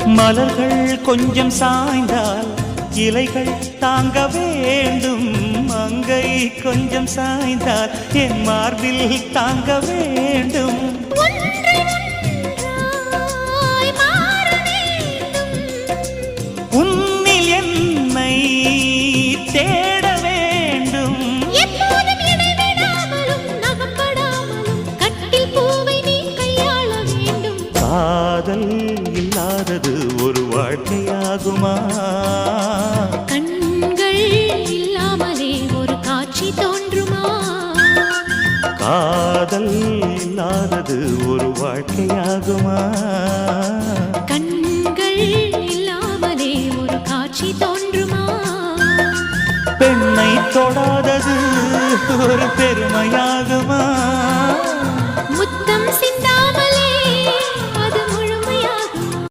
மலர்கள் கொஞ்சம் சாய்ந்தால் இலைகள் தாங்க வேண்டும். மங்கை கொஞ்சம் சாய்ந்தால் என் மார்பில் தாங்க வேண்டும். உன்னில் என்னை தேட வேண்டும். காதல் இல்லாதது ஒரு வாழ்க்கையாகுமா? கண்கள் இல்லாமலே ஒரு காட்சி தோன்றுமா? காதல் இல்லாதது ஒரு வாழ்க்கையாகுமா? கண்கள் இல்லாமலே ஒரு காட்சி தோன்றுமா? பெண்ணை தொடாதது ஒரு பெருமையாகுமா?